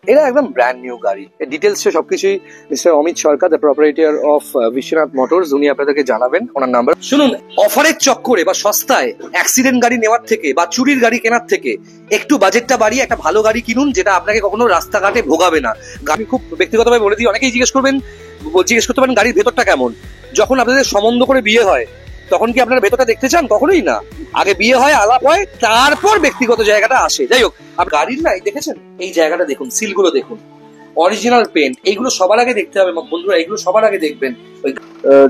এটা একদম brand new গাড়ি। ডিটেলস সবকিছুই mister Amit Sarkar, the proprietor of Biswanath Motors, উনি আপনাদেরকে জানাবেন। ওনার নাম্বার শুনুন। অফারের চক্করে বা সস্তায় অ্যাক্সিডেন্ট গাড়ি নেওয়ার থেকে বা চুরির গাড়ি কেনার থেকে একটু বাজেটটা বাড়িয়ে একটা ভালো গাড়ি কিনুন, যেটা আপনাকে কখনো রাস্তাঘাটে ভোগাবে না। গাড়ি খুব ব্যক্তিগতভাবে বলে দিই, অনেকেই জিজ্ঞেস করতে পারেন গাড়ির ভেতরটা কেমন। যখন আপনাদের সম্বন্ধ করে বিয়ে হয় তখন কি আপনারা ভেতরটা দেখতে চান? কখনোই না। আগে বিয়ে হয়, আলাপ হয়, তারপর ব্যক্তিগত জায়গাটা আসে। যাই হোক, আপনি গাড়ির নাই দেখেছেন, এই জায়গাটা দেখুন, সিলগুলো দেখুন, অরিজিনাল পেন্ট, এইগুলো সবার আগে দেখতে হবে বন্ধুরা, এইগুলো সবার আগে দেখবেন।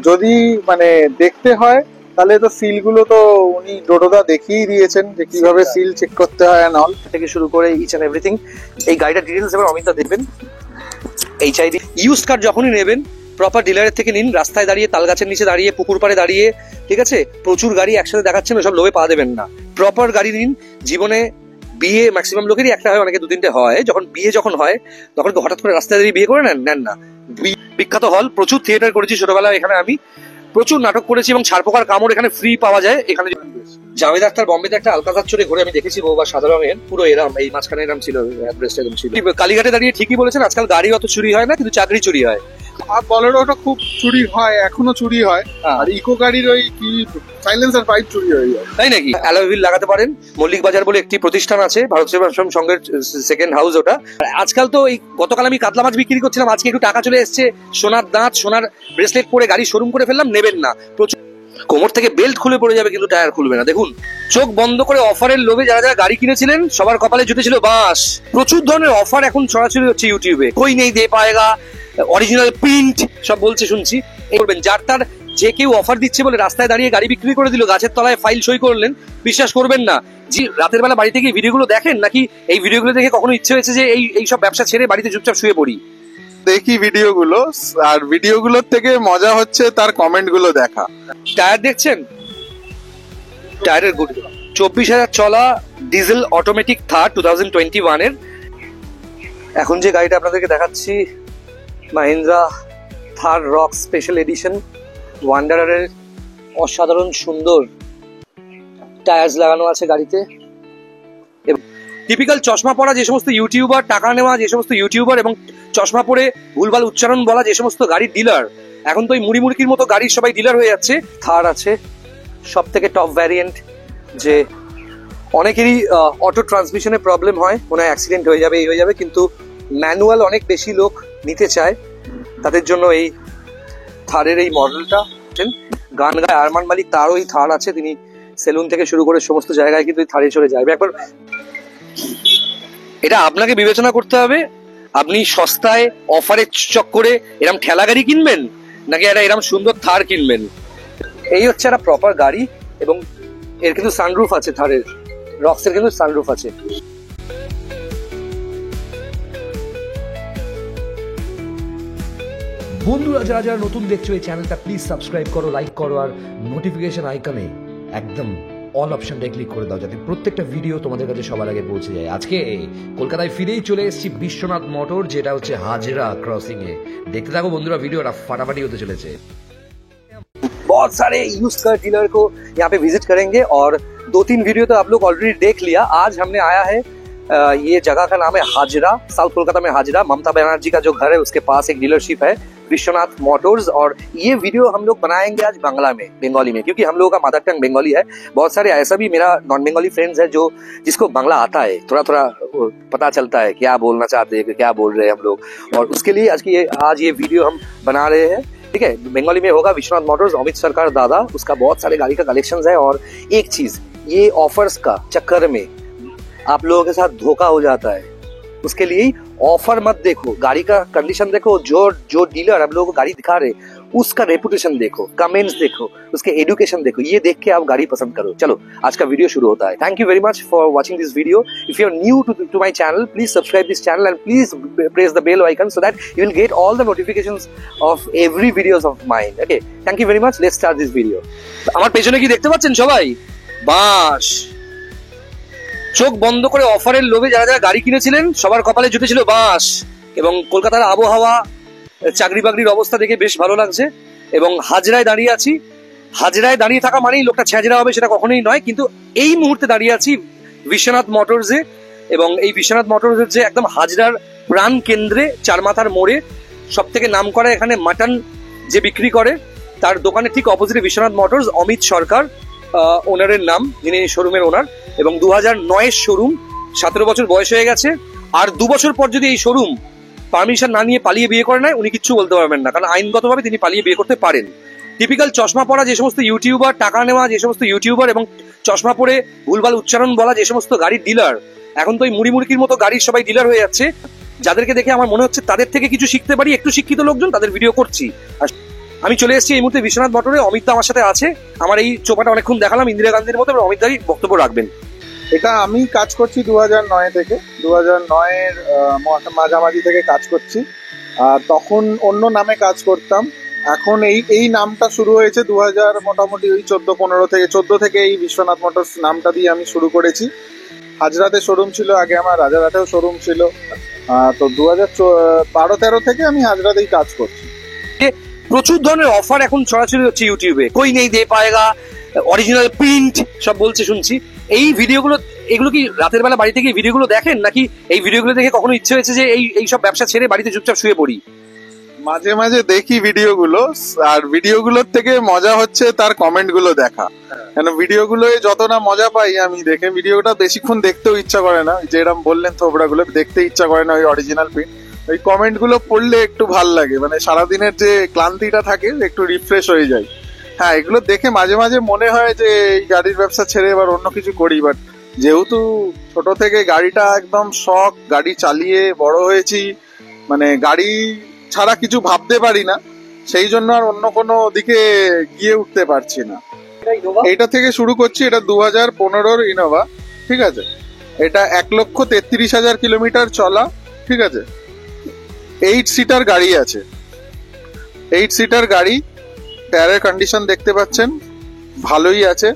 যদি মানে দেখতে হয় তাহলে তো সিলগুলো তো উনি ডোডোদা দেখিয়ে দিয়েছেন যে কিভাবে সিল চেক করতে হয় এন্ড অল থেকে শুরু করে ইচ এন্ড এভরিথিং। এই গাড়িটা ডিটেলস এবার অমিতদা দেখবেন। HID ইউজ কার যখনই নেবেন প্রপার ডিলারের থেকে নিন। রাস্তায় দাঁড়িয়ে, তাল গাছের নিচে দাঁড়িয়ে, পুকুর পাড়ে দাঁড়িয়ে, ঠিক আছে, প্রচুর গাড়ি একসাথে দেখাচ্ছেন, ওসব লোভে পা দেবেন না। প্রপার গাড়ি নিন। জীবনে বিয়ে ম্যাক্সিমাম লোকেরই একটা হয়, অনেকে 2-3টে হয়। যখন বিয়ে হয় তখন হঠাৎ করে রাস্তায় দাঁড়িয়ে বিয়ে করে নেন না। বিখ্যাত হল, প্রচুর থিয়েটার করেছি ছোটবেলায় এখানে, আমি প্রচুর নাটক করেছি এবং ছাড়পোকার কামড় এখানে ফ্রি পাওয়া যায়। এখানে জাভেদ আখতার বম্বেতে একটা আলকাতার চড়ে ঘুরে আমি দেখেছি, বহুবার সাদা রঙের, পুরো এরাম, এই মাঝখানে এরাম ছিল, ছিল। কালীঘাটে দাঁড়িয়ে ঠিকই বলেছেন, আজকাল গাড়ি অত চুরি হয় না, কিন্তু চাকরি চুরি হয়। আর বলেরোটা খুব চুরি হয়, এখনো চুরি হয়। আর ইকো গাড়ির ওই কি সাইলেন্সার পাইপ চুরি হয়ে যায়, তাই নাকি? অ্যালয় হুইল লাগাতে পারেন। মল্লিক বাজার বলে একটি প্রতিষ্ঠান আছে, ভারত সেবাশ্রম সংঘের সেকেন্ড হাউস ওটা। আজকাল তো এই গতকাল আমি কাতলা মাছ বিক্রি করছিলাম, আজকে একটু টাকা চলে এসছে, সোনার দাঁত, সোনার ব্রেসলেট পরে গাড়ি শোরুম করে ফেললাম, নেবেন না। প্রচুর কোমর থেকে বেল্ট খুলে পড়ে যাবে, কিন্তু টায়ার খুলবে না। দেখুন, চোখ বন্ধ করে অফারের লোভে যারা যারা গাড়ি কিনেছিলেন সবার কপালে জুটেছিল বাস। প্রচুর ধরনের অফার এখন ছড়াছড়ি হচ্ছে ইউটিউবে। কই নেই দে পায়েগা, অরিজিনাল প্রিন্ট সব বলছে শুনছি। করবেন যার তার যে কেউ অফার দিচ্ছে বলে রাস্তায় দাঁড়িয়ে গাড়ি বিক্রি করে দিল, গাছের তলায় ফাইল সই করলেন, বিশ্বাস করবেন না। জি, রাতের বেলা বাড়ি থেকে ভিডিওগুলো দেখেন নাকি? এই ভিডিওগুলো দেখে কখনো ইচ্ছে হয়েছে যে এই সব ব্যবসা ছেড়ে বাড়িতে চুপচাপ শুয়ে পড়ি? দেখি ভিডিওগুলো, আর ভিডিওগুলোর থেকে মজা হচ্ছে তার কমেন্ট গুলো দেখা। টায়ার দেখছেন, টায়ারের গুড 24,000 চলা ডিজেল অটোমেটিক থার 2021 এর। এখন যে গাড়িটা আপনাদেরকে দেখাচ্ছি, মাহিন্দ্রা থার রক স্পেশাল এডিশন, ওয়ান্ডারারের অসাধারণ সুন্দর টায়ার্স লাগানো আছে গাড়িতে। টিপিক্যাল চশমা পরা যে সমস্ত ইউটিউবার, টাকা নেওয়া যে সমস্ত ইউটিউবার এবং চশমা পরে ভুলভাল উচ্চারণ বলা যে সমস্ত গাড়ির ডিলার, এখন তো ওই মুড়ি মুড়কির মতো গাড়ির সবাই ডিলার হয়ে যাচ্ছে। থার আছে সব থেকে টপ ভ্যারিয়েন্ট, যে অনেকেরই অটো ট্রান্সমিশনে প্রবলেম হয়, মনে হয় অ্যাক্সিডেন্ট হয়ে যাবে, এই হয়ে যাবে, কিন্তু ম্যানুয়াল অনেক বেশি লোক নিতে চায়, তাদের জন্য এই থারের এই মডেলটা। গান গায় আরমান মালিক, তারও এই থার আছে, তিনি সেলুন থেকে শুরু করে সমস্ত জায়গায় কিন্তু থারে চলে যাবে। একবার এটা আপনাকে বিবেচনা করতে হবে, আপনি সস্তায় অফারের চক্করে এরম ঠেলা গাড়ি কিনবেন নাকি একটা এরম সুন্দর থার কিনবেন। এই হচ্ছে একটা প্রপার গাড়ি, এবং এর কিন্তু সানরুফ আছে, থারের রক্সের কিন্তু সানরুফ আছে। বন্ধুরা যারা যারা নতুন দেখছো এই চ্যানেলটা প্লিজ সাবস্ক্রাইব করো, লাইক করো, আর নোটিফিকেশন আইকনে একদম অল অপশনটা ক্লিক করে দাও, যাতে প্রত্যেকটা ভিডিও তোমাদের কাছে সবার আগে পৌঁছে যায়। আজকে কলকাতায় ফিরেই চলে এসেছি বিশ্বনাথ মোটর, যেটা হচ্ছে হাজরা ক্রসিং এ। দেখতে থাকো বন্ধুরা, ভিডিওটা ফাটাফাটি হতে চলেছে। बहुत सारे यूज कार डीलर को यहाँ पे विजिट करेंगे और 2-3 वीडियो तो आप लोग ऑलरेडी देख लिया। आज हमने आया है, ये जगह का नाम है हाजरा, साउथ कोलकाता में हाजरा। ममता बनर्जी का जो घर है उसके पास एक डीलरशिप है, विश्वनाथ मोटर्स। और ये वीडियो हम लोग बनाएंगे आज बांग्ला में, बंगाली में, क्योंकि हम लोगों का मदर टंग बंगाली है। बहुत सारे ऐसा भी मेरा नॉन बंगाली फ्रेंड्स है जो जिसको बांग्ला आता है, थोड़ा थोड़ा पता चलता है क्या बोलना चाहते हैं, क्या बोल रहे हैं हम लोग, और उसके लिए आज ये वीडियो हम बना रहे हैं। ठीक है, बंगाली में होगा। विश्वनाथ मोटर्स, अमित सरकार दादा, उसका बहुत सारे गाड़ी का कलेक्शंस है। और एक चीज, ये ऑफर्स का चक्कर में आप लोगों के साथ धोखा हो जाता है, उसके लिए ऑफर मत देखो, गाड़ी का कंडीशन देखो, जो डीलर हम लोगों को गाड़ी दिखा रहे उसका रेपुटेशन देखो, कमेंट्स देखो, उसके एजुकेशन देखो, ये देख के आप गाड़ी पसंद करो। चलो आज का वीडियो शुरू होता है। Thank you very much for watching this video. If you are new to my channel, please subscribe this channel and please press the bell icon so that you will get all the notifications of every videos of mine. Okay, thank you very much. Let's start this video. আমার পেছনে কি দেখতে পাচ্ছেন সবাই? বাস। চোখ বন্ধ করে অফারের লোভে যারা যারা গাড়ি কিনেছিলেন সবার কপালে জুটেছিল বাস। এবং কলকাতার আবহাওয়া, চাকরি বাকরির অবস্থা দেখে বেশ ভালো লাগছে। এবং হাজরায় দাঁড়িয়ে আছি। হাজরায় দাঁড়িয়ে থাকা মানেই লোকটা ছেঁচড়া হবে সেটা কখনোই নয়, কিন্তু এই মুহূর্তে দাঁড়িয়ে আছি বিশ্বনাথ মোটরসে। এবং এই বিশ্বনাথ মোটরস হচ্ছে একদম হাজরার প্রাণ কেন্দ্রে, চারমাথার মোড়ে সব থেকে নাম করা এখানে মাটন যে বিক্রি করে তার দোকানের ঠিক অপোজিটে বিশ্বনাথ মোটরস। অমিত সরকার ওনারের নাম, যিনি শোরুমের ওনার, এবং 2009-এর শোরুম, 17 বছর বয়স হয়ে গেছে। আর 2 বছর পর যদি এই শোরুম পারমিশন না নিয়ে পালিয়ে বিয়ে করে নেয়, উনি কিচ্ছু বলতে পারবেন না, কারণ আইনগতভাবে তিনি পালিয়ে বিয়ে করতে পারেন। টিপিক্যাল চশমা পরা যে সমস্ত ইউটিউবার, টাকা নেওয়া যে সমস্ত ইউটিউবার এবং চশমা পরে ভুলভাল উচ্চারণ বলা যে সমস্ত গাড়ির ডিলার, এখন তো ওই মুড়ি মুড়কির মতো গাড়ির সবাই ডিলার হয়ে যাচ্ছে, যাদেরকে দেখে আমার মনে হচ্ছে তাদের থেকে কিছু শিখতে পারি। একটু শিক্ষিত লোকজন, তাদের ভিডিও করছি। আর আমি চলে এসেছি এই মুহূর্তে বিশ্বনাথ মোটরে। অমিত দা আমার সাথে আছে। আমার এই চোপাটা অনেকক্ষণ দেখালাম ইন্দিরা গান্ধীর মতো, অমিত দাই বক্তব্য রাখবেন। এটা আমি কাজ করছি 2009 থেকে, 2009-এর মাঝামাঝি থেকে কাজ করছি। তখন অন্য নামে কাজ করতাম। এখন এই নামটা শুরু হয়েছে 2000 মোটামুটি ওই 14 থেকে এই বিশ্বনাথ মোটরস নামটা দিয়ে আমি শুরু করেছি। হাজরাতে শোরুম ছিল আগে আমার, রাজারহাটেও শোরুম ছিল। তো 2012-13 থেকে আমি হাজরাতেই কাজ করছি। প্রচুর ধরনের অফার এখন ছড়াছড়ি হচ্ছে ইউটিউবে, কই নেই দে পায়েগা, অরিজিনাল প্রিন্ট সব বলছে শুনছি। এই ভিডিওগুলো, এগুলো কি রাতের বেলা বাড়ি থেকে এই ভিডিওগুলো দেখেন, নাকি এই ভিডিওগুলো দেখে কখনো ইচ্ছে হয়েছে যে এই সব ব্যবসা ছেড়ে বাড়িতে চুপচাপ শুয়ে পড়ি? মাঝে মাঝে দেখি ভিডিওগুলো, আর ভিডিওগুলোর থেকে মজা হচ্ছে তার কমেন্ট গুলো দেখা। কেন ভিডিওগুলো যত না মজা পাই আমি দেখে, ভিডিওটা বেশিক্ষণ দেখতেও ইচ্ছা করে না, যেরকম বললেন থোবড়া গুলো দেখতে ইচ্ছা করে না, ওই অরিজিনাল প্রিন্ট। ওই কমেন্ট গুলো পড়লে একটু ভাল লাগে, মানে সারাদিনের যে ক্লান্তিটা থাকে একটু রিফ্রেশ হয়ে যায়। হ্যাঁ, এগুলো দেখে মাঝে মাঝে মনে হয় যে এই গাড়ির ব্যবসা ছেড়ে এবার অন্য কিছু করি, বাট যেহেতু ছোট থেকে গাড়িটা একদম শখ, গাড়ি চালিয়ে বড় হয়েছি, মানে গাড়ি ছাড়া কিছু ভাবতে পারি না, সেই জন্য আর অন্য কোনো দিকে গিয়ে উঠতে পারছি না। এইটা থেকে শুরু করছি। এটা 2015-র ইনোভা, ঠিক আছে। এটা 1,33,000 কিলোমিটার চলা, ঠিক আছে। 8 সিটার গাড়ি আছে, 8 সিটার গাড়ি। টায়ারের কন্ডিশন দেখতে পাচ্ছেন ভালোই আছে।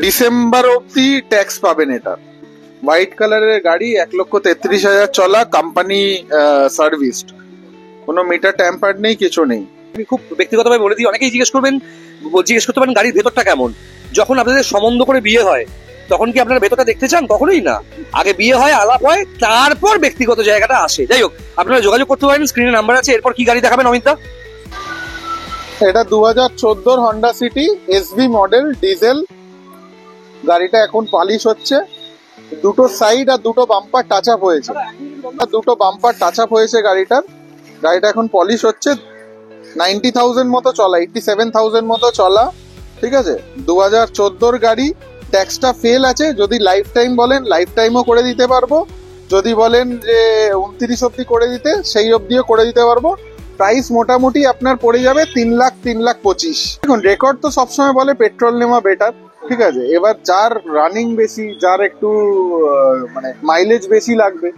ডিসেম্বর অব্দি ট্যাক্স পাবেন এটা। হোয়াইট কালারের গাড়ি, 1,33,000 চলা, কোম্পানি সার্ভিসড, কোনো মিটার ট্যাম্পার নেই, কিছু নেই। আমি খুব ব্যক্তিগতভাবে বলে দিই, অনেকেই জিজ্ঞেস করতে পারেন গাড়ির ভেতরটা কেমন। যখন আপনাদের সম্বন্ধ করে বিয়ে হয় তখন কি আপনারা ভেতরটা দেখতে চান? কখনোই না। আগে বিয়ে হয়, আলাপ হয়, তারপর ব্যক্তিগত জায়গাটা আসে। যাই হোক, আপনারা যোগাযোগ করতে পারেন, স্ক্রিনে নাম্বার আছে। এরপর কি গাড়ি দেখাবেন অমিত দা? এটা 2014-র Honda City SV model, diesel. গাড়িটা এখন পলিশ হচ্ছে। দুটো সাইড আর দুটো বাম্পার টাচ আপ হয়েছে, গাড়িটা এখন পলিশ হচ্ছে। 90,000 মতো চলা, 87,000 মতো চলা, ঠিক আছে। 2014-র গাড়ি, ট্যাক্সটা ফেল আছে। যদি লাইফ টাইম বলেন লাইফ টাইমও করে দিতে পারবো, যদি বলেন যে 29 অব্দি করে দিতে, সেই অব্দিও করে দিতে পারবো। প্রাইস মোটামুটি আপনার পড়ে যাবে 3,25,000। দেখুন, রেকর্ড তো সবসময় বলে পেট্রোল নেওয়া বেটার, ঠিক আছে। এবার যার রানিং বেশি, যার একটু মানে মাইলেজ বেশি লাগবে,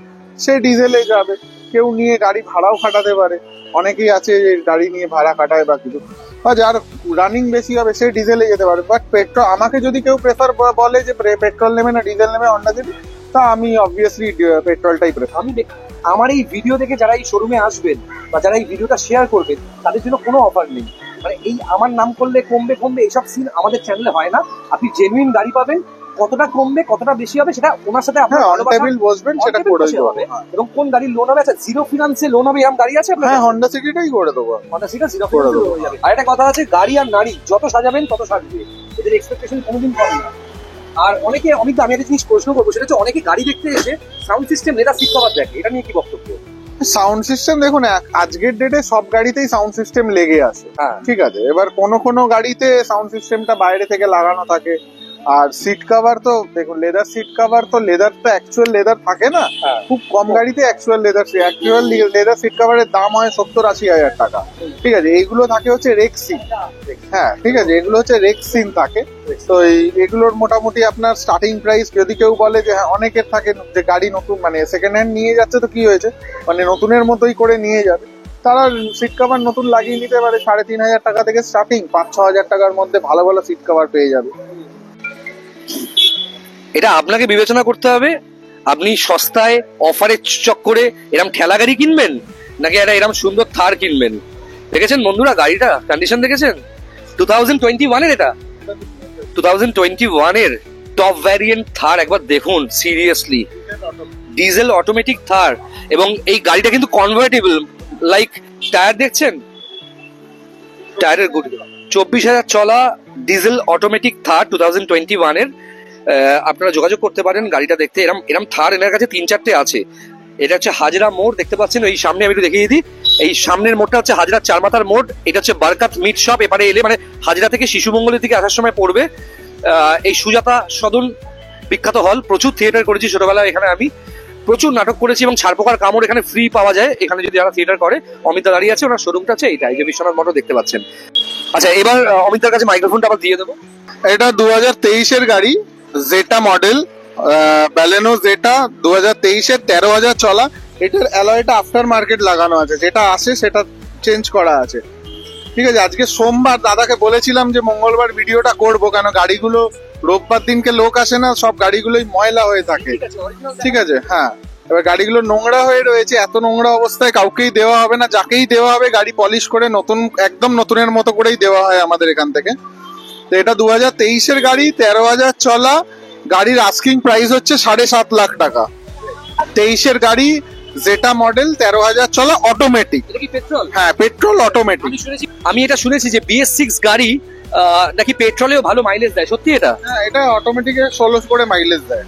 সে ডিজেলে যাবে। কেউ নিয়ে গাড়ি ভাড়াও খাটাতে পারে, অনেকেই আছে যে গাড়ি নিয়ে ভাড়া কাটায় বা কিছু, বা যার রানিং বেশি হবে সে ডিজেলে যেতে পারে। বাট পেট্রোল, আমাকে যদি কেউ প্রেফার বলে যে পেট্রোল নেবে না ডিজেল নেবে হন্ডা সিটি, তা আমি অবভিয়াসলি পেট্রোলটাই প্রেফার। আমার এই ভিডিও দেখে যারা এই শোরুমে আসবেন বা যারা এই ভিডিওটা শেয়ার করবেন, তাদের জন্য কোনো অফার নেই। মানে এই আমার নাম করলে কমবে এইসব সিন আমাদের চ্যানেলে হয় না। আপনি জেনুইন গাড়ি পাবেন, কতটা কমবে কতটা বেশি হবে সেটা ওনার সাথে আপনার বসবেন, সেটা করে দেবো। এবং কোন গাড়ির লোন হবে, আচ্ছা জিরো ফিনান্সে লোন হবে, এরকম গাড়ি আছে আপনার? হ্যাঁ, হন্ডা সিটিটাই করে দেবো। হন্ডা সিটি জিরো ফিনান্সে হয়ে যাবে। আর একটা কথা আছে, গাড়ি আর নারী যত সাজাবেন তত সাজবে, এদের এক্সপেকটেশন কোনোদিন কম না। আর অনেকে, আমি একটা জিনিস প্রশ্ন করবো, সেটা হচ্ছে অনেকে গাড়ি দেখতে এসে sound system leather seat cover দেখে, এটা নিয়ে কি বক্তব্য? সাউন্ড সিস্টেম দেখুন, আজকের ডেটে সব গাড়িতেই সাউন্ড সিস্টেম লেগে আছে, ঠিক আছে। এবার কোনো গাড়িতে সাউন্ড সিস্টেমটা বাইরে থেকে লাগানো থাকে। আর সিট কভার তো দেখুন, লেদার সিট কভার তো লেদার তো অ্যাকচুয়াল লেদার থাকে না, খুব কম গাড়িতে অ্যাকচুয়াল লেদার সিট কভারের দাম হয় 70-80 হাজার টাকা, ঠিক আছে। এইগুলো থাকে হচ্ছে রেক্সিন, হ্যাঁ, ঠিক আছে, এগুলো হচ্ছে রেক্সিন থাকে। তো এগুলোর মোটামুটি আপনার স্টার্টিং প্রাইস, যদি কেউ বলে যে হ্যাঁ, অনেকের থাকে যে গাড়ি নতুন মানে সেকেন্ড হ্যান্ড নিয়ে যাচ্ছে, তো কি হয়েছে, মানে নতুনের মতোই করে নিয়ে যাবে, তারা সিট কভার নতুন লাগিয়ে নিতে পারে। 3,500 টাকা থেকে স্টার্টিং, 5-6 হাজার টাকার মধ্যে ভালো ভালো সিট কভার পেয়ে যাবে। এটা আপনাকে বিবেচনা করতে হবে, আপনি সস্তায় অফারের চক্করে এরকম ঠেলা গাড়ি কিনবেন, নাকি একটা এরকম সুন্দর থার কিনবেন। দেখেছেন বন্ধুরা, গাড়িটা কন্ডিশন দেখেছেন? 2021-এর, এটা 2021-এর টপ ভ্যারিয়েন্ট থার একবার দেখুন, সিরিয়াসলি ডিজেল অটোমেটিক থার, এবং এই গাড়িটা কিন্তু কনভার্টেবল। লাইক টায়ার দেখছেন, টায়ারের 24,000 চলা ডিজেল অটোমেটিক থার 2021 এর। আপনারা যোগাযোগ করতে পারেন গাড়িটা দেখতে। এরম থার এনার কাছে 3-4টে আছে। এটা হচ্ছে হাজরা মোড়, দেখতে পাচ্ছেন এই সামনে, আমি একটু দেখিয়ে দিই। এই সামনের মোড়টা হচ্ছে হাজরা চারমাথার মোড়, এটা হচ্ছে বারকাত মিট শপ। এপারে এলে মানে হাজরা থেকে শিশুমঙ্গলের দিকে আসার সময় পড়বে। এই সুজাতা সদন বিখ্যাত হল, প্রচুর থিয়েটার করেছি ছোটবেলায় এখানে, আমি প্রচুর নাটক করেছি, এবং ছাড়পোকার কামড় এখানে ফ্রি পাওয়া যায়। এখানে যদি যারা থিয়েটার করে, অমিতা দাঁড়িয়ে আছে, ওনার শোরুমটা আছে এইটা, এই যে বিশ্বনাথ মঠও দেখতে পাচ্ছেন। আচ্ছা, এবার অমিতার কাছে মাইক্রোফোনটা আবার দিয়ে দেবো। এটা 2023-এর গাড়ি, জেটা মডেল, ব্যালেনো জেটা 2023-এর, 13,000 চলা। এটার অ্যালয়টা আফটার মার্কেট লাগানো আছে, যেটা আসে সেটা চেঞ্জ করা আছে। ঠিক আছে, আজকে সোমবার, দাদাকে বলেছিলাম যে মঙ্গলবার ভিডিওটা করবো, কেন গাড়িগুলো রোববার দিনকে লোক আসে না, সব গাড়িগুলোই ময়লা হয়ে থাকে। ঠিক আছে, হ্যাঁ, এবার গাড়িগুলো নোংরা হয়ে রয়েছে, এত নোংরা অবস্থায় কাউকেই দেওয়া হবে না। যাকেই দেওয়া হবে গাড়ি পলিশ করে নতুন, একদম নতুনের মতো করেই দেওয়া হয় আমাদের এখান থেকে। তো এটা 2023-এর গাড়ি, 13,000 চলা। গাড়ির আস্কিং প্রাইস হচ্ছে 7.5 লাখ টাকা। 23-এর গাড়ি, জেটা মডেল, 13,000 চলা, অটোমেটিক। হ্যাঁ, পেট্রোল অটোমেটিক। আমি এটা শুনেছি যে BS6 গাড়ি নাকি পেট্রোলেও ভালো মাইলেজ দেয়, সত্যি এটা? হ্যাঁ, এটা অটোমেটিকে 16 করে মাইলেজ দেয়।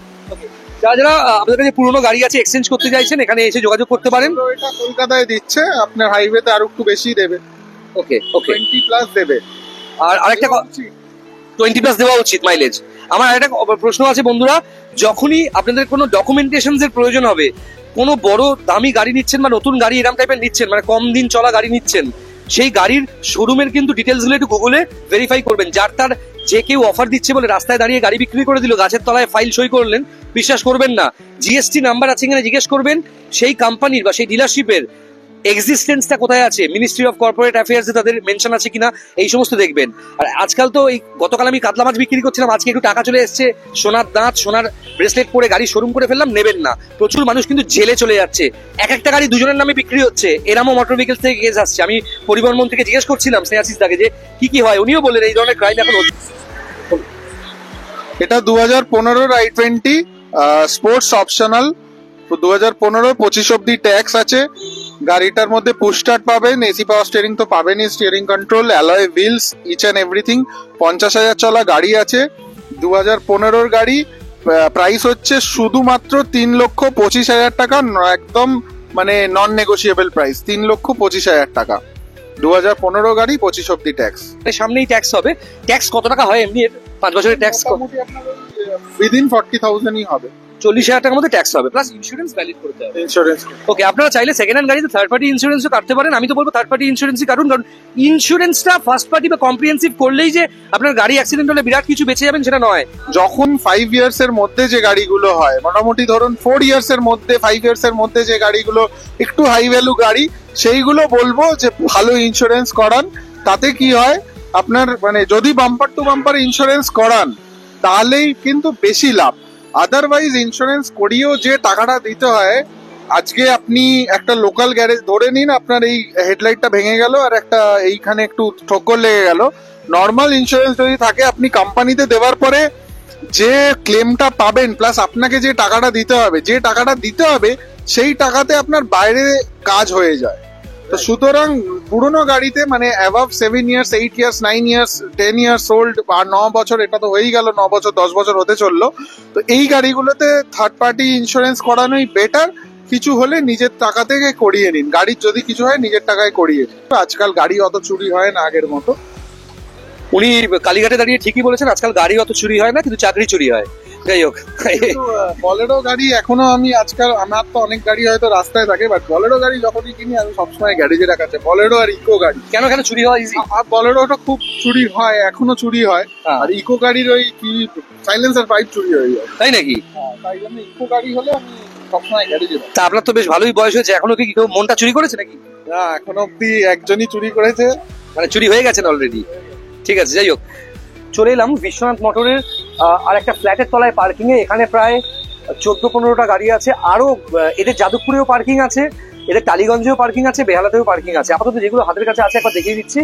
যারা যারা আপনাদের কাছে পুরোনো গাড়ি আছে, এক্সচেঞ্জ করতে চাইছেন, এখানে এসে যোগাযোগ করতে পারেন। তো এটা কলকাতায় দিচ্ছে, আপনার হাইওয়েতে আরো একটু বেশি দেবে। ওকে, 20+ দেবে। আর আরেকটা 20+ দেওয়া উচিত মাইলেজ। আমার আরেকটা প্রশ্ন আছে বন্ধুরা, যখনই আপনাদের কোনো ডকুমেন্টেশনস এর প্রয়োজন হবে, কোনো বড় দামি গাড়ি নিচ্ছেন বা নতুন গাড়ি এরকম টাইপের নিচ্ছেন, মানে কম দিন চলা গাড়ি নিচ্ছেন, সেই গাড়ির শোরুমের কিন্তু ডিটেলস গুলো একটু গুগলে ভেরিফাই করবেন। যার তার যে কেউ অফার দিচ্ছে বলে রাস্তায় দাঁড়িয়ে গাড়ি বিক্রি করে দিল, গাছের তলায় ফাইল সই করলেন, বিশ্বাস করবেন না। জিএসটি নাম্বার আছে কিনা জিজ্ঞেস করবেন, সেই কোম্পানির বা সেই ডিলারশিপের এক্সিস্টেন্সটা কোথায় আছে, মিনিস্ট্রি অফ কর্পোরেট অ্যাফেয়ার্স তাদের মেনশন আছে কিনা, এই সমস্ত দেখবেন। আর আজকাল তো এই গতকাল আমি কাতলা মাছ বিক্রি করছিলাম, আজকে একটু টাকা চলে এসছে, সোনার দাঁত, সোনার ব্রেসলেট পরে গাড়ি শোরুম করে ফেললাম, নেবেন না। প্রচুর মানুষ কিন্তু জেলে চলে যাচ্ছে, একটা গাড়ি দুজনের নামে বিক্রি হচ্ছে। এরামও মোটর ভেহিকলস থেকে কেস আসছে। আমি পরিবহন মন্ত্রীকে জিজ্ঞেস করছিলাম, স্নেহাশিস দাকে, যে কি হয়, উনিও বললেন এই ধরনের ক্রাইম এখন। এটা 2015-র i20 স্পোর্টস অপশনাল। 2015 25 অব্দি ট্যাক্স আছে। গাড়িটার মধ্যে পুশ স্টার্ট পাবেন, এসি পাওয়ার স্টিয়ারিং তো পাবেনই, steering control, alloy wheels, each and everything. 50,000 চলা গাড়ি আছে, 2015-র গাড়ি। প্রাইস হচ্ছে শুধুমাত্র 3,25,000 টাকা, একদম মানে নন নেগোসিয়েবল প্রাইস, 3,25,000 টাকা। 2015 গাড়ি, 25 অব্দি ট্যাক্স। সামনেই ট্যাক্স হবে। ট্যাক্স কত টাকা হয় এমনি? 5 বছরের ট্যাক্স উইদিন 40,000-ই হবে। 40,000 টাকার মধ্যে ট্যাক্স হবে, প্লাস ইন্স্যুরেন্স ভ্যালিড করতে হবে। ইন্স্যুরেন্স, ওকে, আপনারা চাইলে সেকেন্ড হ্যান্ড গাড়িতে থার্ড পার্টি ইন্স্যুরেন্সও কাটতে পারেন। আমি তো বলবো থার্ড পার্টি ইন্স্যুরেন্সই কারণ ইন্স্যুরেন্সটা ফার্স্ট পার্টি বা কম্প্রিহেন্সিভ করলেই যে আপনার গাড়ি অ্যাক্সিডেন্ট হলে বিরাট কিছু বেঁচে যাবেন সেটা নয়। যখন 5 ইয়ার্স এর মধ্যে যে গাড়িগুলো হয়, মোটামুটি ধরুন 4 ইয়ার্স এর মধ্যে, 5 ইয়ার্স এর মধ্যে যে গাড়িগুলো একটু হাই ভ্যালু গাড়ি, সেইগুলো বলবো যে ভালো ইন্স্যুরেন্স করান। তাতে কি হয়, আপনার মানে যদি বাম্পার টু বাম্পার ইন্স্যুরেন্স করান তাহলেই কিন্তু বেশি লাভ। আদারওয়াইজ ইন্স্যুরেন্স করিয়েও যে টাকাটা দিতে হয়, আজকে আপনি একটা লোকাল গ্যারেজ ধরে নিন, আপনার এই হেডলাইটটা ভেঙে গেল আর একটা এইখানে একটু ঠোক্কর লেগে গেল। নর্মাল ইন্স্যুরেন্স যদি থাকে, আপনি কোম্পানিতে দেওয়ার পরে যে ক্লেমটা পাবেন, প্লাস আপনাকে যে টাকাটা দিতে হবে, সেই টাকাতে আপনার বাইরে কাজ হয়ে যায়। তো সুতরাং পুরোনো গাড়িতে মানে above 7 years, 8 years, 9 years, 10 years old আর 9 বছর, এটা তো হয়েই গেল, 9 বছর 10 বছর হতে চললো। তো এই গাড়িগুলোতে থার্ড পার্টি ইন্স্যুরেন্স করানোই বেটার। কিছু হলে নিজের টাকা থেকে করিয়ে নিন, গাড়ির যদি কিছু হয় নিজের টাকায় করিয়ে নিন। আজকাল গাড়ি অত চুরি হয় না আগের মতো। উনি কালীঘাটে দাঁড়িয়ে ঠিকই বলেছেন, আজকাল গাড়ি অত চুরি হয় না, কিন্তু চাকরি চুরি হয়। যাই হোক, বলেরো গাড়ি এখনো আমি আজকাল, আমার তো অনেক গাড়ি হয়তো রাস্তায় থাকে, বাট বলেরো গাড়ি যখনই কিনি আমি সবসময় গ্যারেজে রাখাচ্ছে। বলেরো আর ইকো গাড়ি কেন চুরি হয়? আর বলেরোটা খুব চুরি হয়, এখনো চুরি হয়। আর ইকো গাড়ির ওই কি সাইলেন্সার পাইপ চুরি হয়ে যায়। তাই নাকি? তাই জন্য ইকো গাড়ি হলে আমি সবসময় গ্যারেজে রাখি। তা আপনার তো বেশ ভালোই বয়স হয়েছে, এখনো কি কেউ মনটা চুরি করেছে নাকি? না, এখনো অব্দি একজনই চুরি করেছে, মানে চুরি হয়ে গেছেন অলরেডি। ঠিক আছে, যাই হোক, চলে এলাম বিশ্বনাথ মোটরের আর একটা ফ্ল্যাটের তলায় পার্কিং এ। এখানে প্রায় 14-15টা গাড়ি আছে। আরো এদের যাদবপুরেও পার্কিং আছে, এদের টালিগঞ্জেও পার্কিং আছে, বেহালাতেও পার্কিং আছে। আপাতত যেগুলো হাতের কাছে আছে একবার দেখিয়ে দিচ্ছি,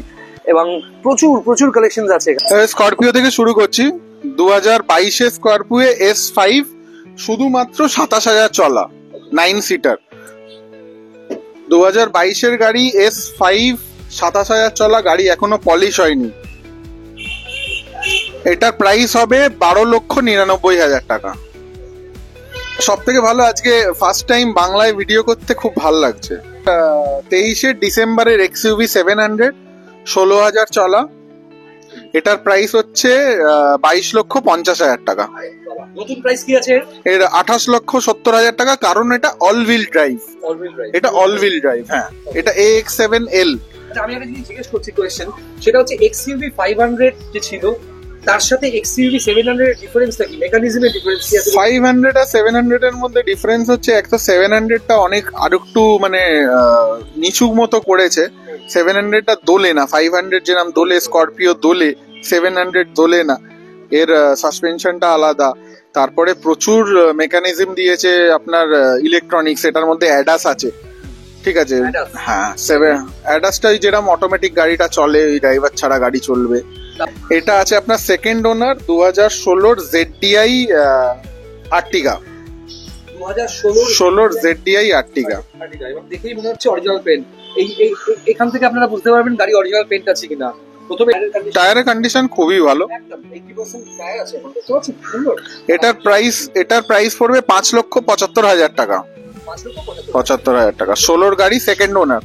এবং প্রচুর প্রচুর কালেকশন আছে। স্করপিও থেকে শুরু করছি। 2022 স্করপিও S5 শুধুমাত্র 27,000 চলা, 9 সিটার। 2022 গাড়ি S5, 27,000 চলা গাড়ি, এখনো পলিশ হয়নি। এটার প্রাইস হবে 12,99,000 টাকা। সব থেকে ভালো, আজকে ফার্স্ট টাইম বাংলায় ভিডিও করতে খুব ভালো লাগছে। 23 ডিসেম্বরের XUV 700, 16,000 চলা। এটার প্রাইস হচ্ছে 22,50,000 টাকা। নতুন প্রাইস কি আছে? এর 28,70,000 টাকা, কারণ এটা অল হুইল ড্রাইভ। এটা অল হুইল ড্রাইভ, হ্যাঁ। এটা AX7L। আমি একটা জিনিস জিজ্ঞেস করছি, কোয়েশ্চেন, সেটা হচ্ছে XUV 500 যে ছিল তার সাথে XUV 700 এর ডিফারেন্সটা কি? মেকানিজমের ডিফারেন্স কি আছে? 500 আর 700 এর মধ্যে ডিফারেন্স হচ্ছে, একটা 700টা অনেক আরেকটু মানে নিচু মতো করেছে। 700টা দোলে না, 500 যেরকম দোলে, স্করপিও দোলে, 700 দোলে না। এর সাসপেনশনটা আলাদা, তারপরে প্রচুর মেকানিজম দিয়েছে আপনার ইলেকট্রনিক্স। এটার মধ্যে অ্যাডাস আছে, ঠিক আছে? হ্যাঁ, অ্যাডাসটাই যেরকম অটোমেটিক গাড়িটা চলে, ওই ড্রাইভার ছাড়া গাড়ি চলবে। এটা আছে আপনার সেকেন্ড ওনার 2016 ZDI আর্টিগা। 2016 ZDI আর্টিগা দেখেই মনে হচ্ছে অরিজিনাল পেন্ট। এখান থেকে আপনারা বুঝতে পারবেন গাড়ি অরিজিনাল পেন্ট আছে কিনা। প্রথমে টায়ারের কন্ডিশন খুবই ভালো। এটার প্রাইস পড়বে 5,75,000 টাকা। 75,000 টাকা। 16 গাড়ি, সেকেন্ড ওনার।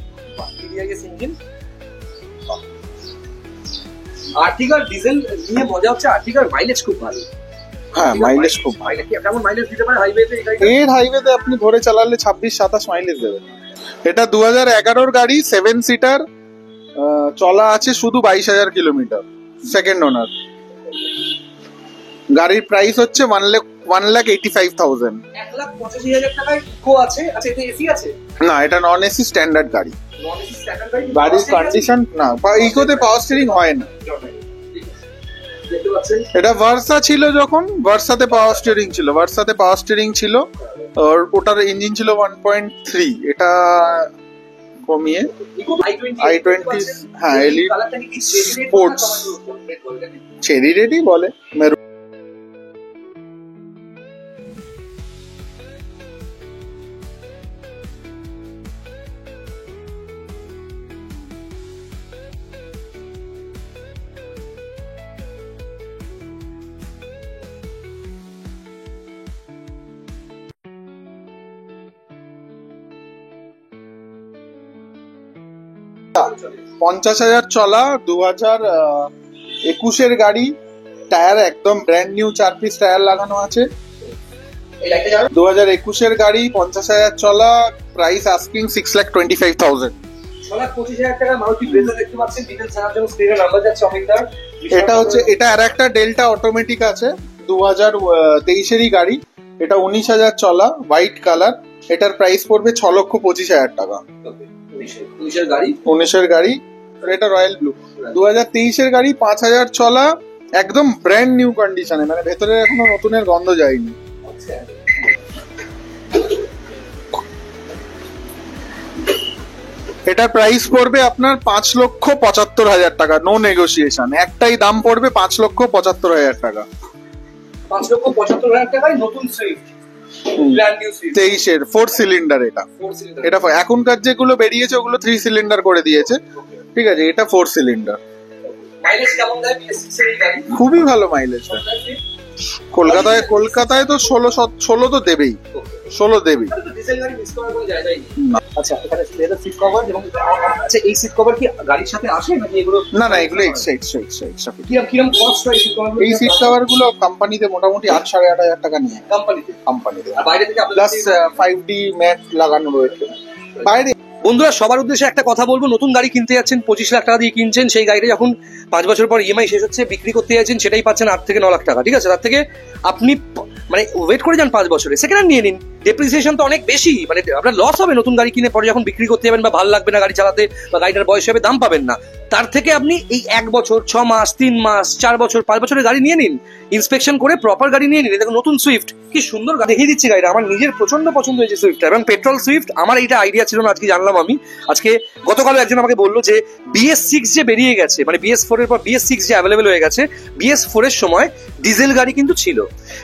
আর্টিগার ডিজেল নিয়ে মজা হচ্ছে, আর্টিগার মাইলেজ খুব ভালো। হ্যাঁ, মাইলেজ খুব ভালো। কেমন মাইলেজ দিতে পারে হাইওয়েতে? এর হাইওয়েতে আপনি ধরে চালালে 26-27 মাইলেজ দেবে। এটা 2011 গাড়ি, 7 সিটার, চলা আছে শুধু 22,000 কিলোমিটার, সেকেন্ড ওনার। গাড়ির প্রাইস হচ্ছে 1,85,000। 1,85,000 টাকায় ইকো আছে। আচ্ছা, এতে এসি আছে? না, এটা নন এসি স্ট্যান্ডার্ড গাড়ি। গাড়ির কন্ডিশন না, ইকোতে পাওয়ার স্টিয়ারিং হয় না। এটা ভার্সা ছিল, যখন ভার্সাতে পাওয়ার স্টিয়ারিং ছিল, ওটার ইঞ্জিন ছিল 1.3। এটা কমিয়ে i20, হ্যাঁ, এলিট স্পোর্টস চেরি রেডি বলে। পঞ্চাশ হাজার চলা, 2021 গাড়ি, টায়ার একদম ব্র্যান্ড নিউ, 4 পিস টায়ার লাগানো আছে। 2021 গাড়ি, 50,000 চলা, প্রাইস আস্কিং 6,25,000। 6,25,000 টাকা মারুতি ব্রেজা দেখতে পাচ্ছেন। ডিটেইলস জানার জন্য স্ক্রিনে নাম্বার যাচ্ছে অমিতার। এটা আর একটা ডেল্টা অটোমেটিক আছে, 2023 গাড়ি। এটা 19,000 চলা, হোয়াইট কালার। এটার প্রাইস পড়বে 6,25,000 টাকা। 19 গাড়ি, এটা রয়্যাল ব্লু। 2023 গাড়ি, 5,000 চলা, একদম ব্র্যান্ড নিউ কন্ডিশনে, মানে ভেতরে এখনো নতুনের গন্ধ যায়নি। এটার প্রাইস পড়বে আপনার 5,75,000 টাকা, নো নেগোসিয়েশন। একটাই দাম পড়বে 5,75,000 টাকা। 5,75,000 টাকায় নতুন Swift, brand new Swift 23 4 cylinder. এটা এখনকার যেগুলো বেরিয়েছে ওগুলো 3 সিলিন্ডার করে দিয়েছে, ঠিক আছে? এটা 4 সিলিন্ডার। মাইলেজ কেমন দেয় BS6 এর গাড়ি? খুবই ভালো মাইলেজ দেয়। কলকাতায় তো 16 তো দেবেই, 16 দেবেই। ডিজেল গাড়ি মিস করার কোনো জায়গাই নেই। আচ্ছা, এখানে লেদার সিট কভার এবং আচ্ছা, এই সিট কভার কি গাড়ির সাথে আসে নাকি এগুলো? না, এগুলো এক্সট্রা। কিরকম কস্ট হয় সিট কভার? এই সিট কভার গুলো কোম্পানিতে মোটামুটি 8,500 টাকা নিয়ে। কোম্পানিতে আর বাইরে থেকে প্লাস 5D ম্যাট লাগানো রয়েছে বাইরে। বন্ধুরা, সবার উদ্দেশ্যে একটা কথা বলবো, নতুন গাড়ি কিনতে যাচ্ছেন, 25 লাখ টাকা দিয়ে কিনছেন, সেই গাড়িটা যখন 5 বছর পর EMI শেষ হচ্ছে বিক্রি করতে যাচ্ছেন, সেটাই পাচ্ছেন 8 থেকে 9 লাখ টাকা, ঠিক আছে? তার থেকে আপনি মানে ওয়েট করে যান 5 বছরে, সেকেন্ড হ্যান্ড নিয়ে নিন। ডেপ্রিসিয়েশন তো অনেক বেশি, মানে আপনার লস হবে নতুন গাড়ি কিনে পরে যখন বিক্রি করতে যাবেন বা ভালো লাগবে না গাড়ি চালাতে বা গাড়িটার বয়স হবে দাম পাবেন না। তার থেকে আপনি এই 1 বছর 6 মাস 3 মাস 4 বছর 5 বছরের গাড়ি নিয়ে নিন, ইন্সপেকশন করে প্রপার গাড়ি নিয়ে নিন। দেখুন নতুন সুইফট কি সুন্দর দেখিয়ে দিচ্ছি গাড়িটা, আমার নিজের প্রচন্ড পছন্দ হয়েছে সুইফটটা, এবং পেট্রোল সুইফট। আমার এইটা আইডিয়া ছিল না, আজকে জানলাম আমি। আজকে গতকাল একজন আমাকে বললো যে BS6 যে বেরিয়ে গেছে, মানে BS4 এর পর BS6 যে অ্যাভেলেবেল হয়ে গেছে, BS4 এর সময় ডিজেল গাড়ি কিন্তু ছিল।